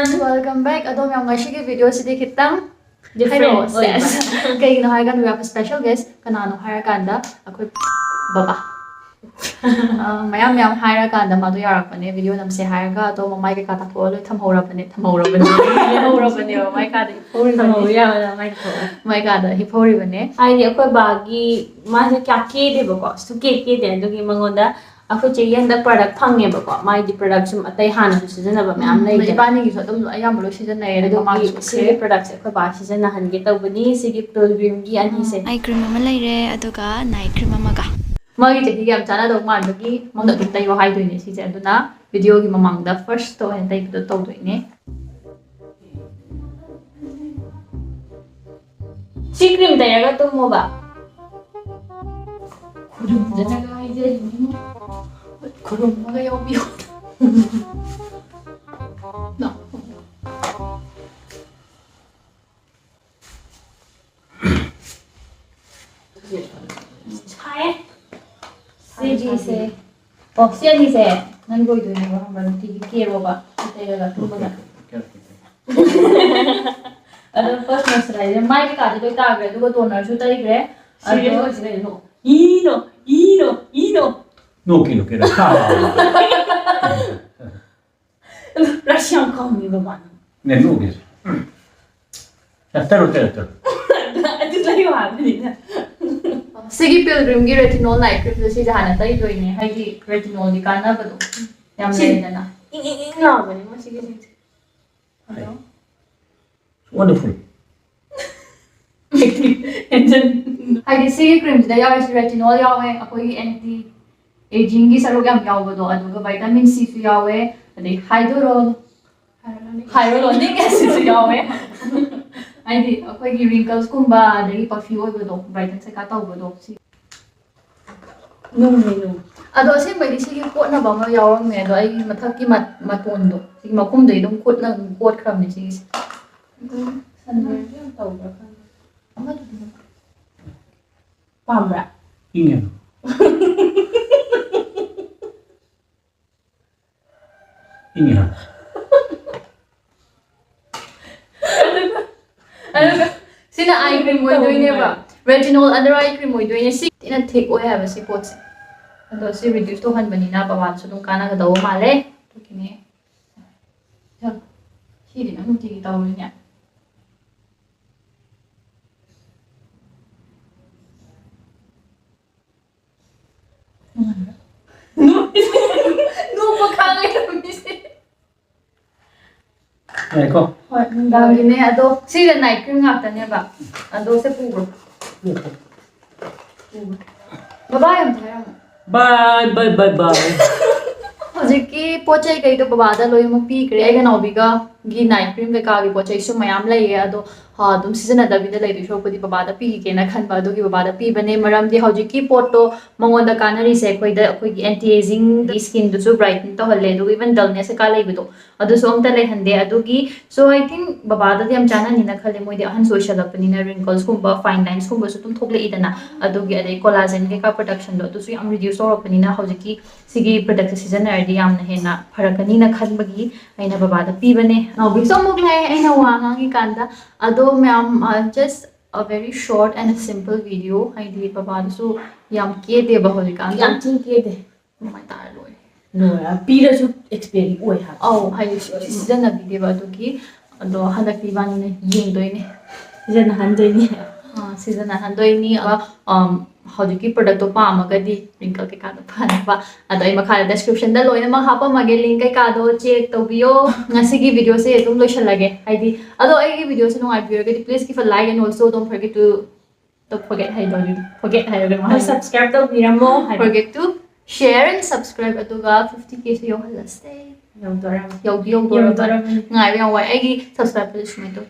everyone! Welcome back. Adom yung ngayong video sidi kitang Different. Kaya ginahayagan we have a special guest. Kanano hayakanda ako'y baba. Mayam hayakanda madu yarakpane video namse hayaka to mamay ka katakolo thamhorapane mamay kada may kada hipori bane. Ay ako'y bagi mas kya de bako. So ke de dugi mangonda ako cheyan da product phangye bako. My di product sum atay hana season ba ma'am lay May bani gi so dum ayam lo season na ere do mag sige products ako'y ba season na han gi tawbani sige program gi ani se. Eye cream ama laire aduga night cream amaga. Magi cheki yam chana do man bagi mangda dum tayo hay doine si je aduna video gi mamangda first to and tay do to doine. Si cream tayaga tumo ba? Janaga hay je ni. Kurum mga yaw biyo. No. Chai. CG se. Oh, siya ni se. Nangoy do ni ba hamba tigi kero ba. Tayo ga tumaga. Ado first moisturizer mai ka do tagre do toner su tai gre. Serious no. Ino. No quiero que era. Russian kami ba man? Ne no quiero. Tero. Ito lang yung habi nila. Sige pilgrim gi retinol night cream si jahana tai do ni hay gi retinol di kana ba do. Yam le na. Ing lang ba ni mo sige. Ano? Wonderful. And then hay sige cream da yaw si retinol yawe akoi anti aging gi sarog yam yaw ba do aduga vitamin C su yawe adai hyaluronic acid su yawe. Ay akoi gi wrinkles kumba adai puffy oi ba do brighten sa ka taw ba do si No. ado se mai sige pot na ba ma yaw me do ai mathak ki maton do sige makum dei dong kot na kot kham ni sige sanwer yam taw ba kan ama do Pambra. Ingen. Ingen. ano sina eye cream mo doine ba retinol under eye cream mo doine si ina thick oy have si pot se ado si reduce to han bani na bawan so dong kana ga daw male to kini ja hi di na muti taw nya no makanga mi se Ecco. hoi daw gine ado si the night cream ngak ta ne ba ado se puro bye am thayam Bye. Hojiki pochai kai to babada loi mu pi kre ai gana obiga gi night cream ke ka gi pochai su mayam lai ye ado ha dum season da bi da lai du shop di babada pi ke na khan ba do gi babada pi bane maram di hojiki poto mangon da kanari se koi da koi gi anti aging di skin du su brighten to halle du even dullness ka lai bi do ado so am ta lai hande ado gi so I think babada di am chana ni na khale moi di ahan social apani na wrinkles kumba fine lines kumba su tum thokle idana ado gi adai collagen ke ka production do su am reduce or apani na hojiki sigi product season na di am na hena pharakani na khanbagi aina babada pi bane now bi so muk lai aina wangangi kanda ado ma'am just a very short and a simple video I did babada so yam ke de bahol kan Yang ting ke de. mai tar loi No, pira su experience oi ha. oh hai season na video ba to ki ado handa ki bani ne yeng doi ne Diyan na handoy niya. season na handoi ni hojiki product to pa magadi wrinkle ke ka do pa na ba ado ai makha description da loina mag hapa mage link kai ka do check to biyo ngasi gi video se tum lo shalage haidi ado ai gi video se no ai video ke please give a like and also don't forget to forget Subscribe to Biramo. forget to share and subscribe atuga 50k so yo halaste Yung doram. yo Yung doram. ngai yang wai ai gi subscribe to shumai to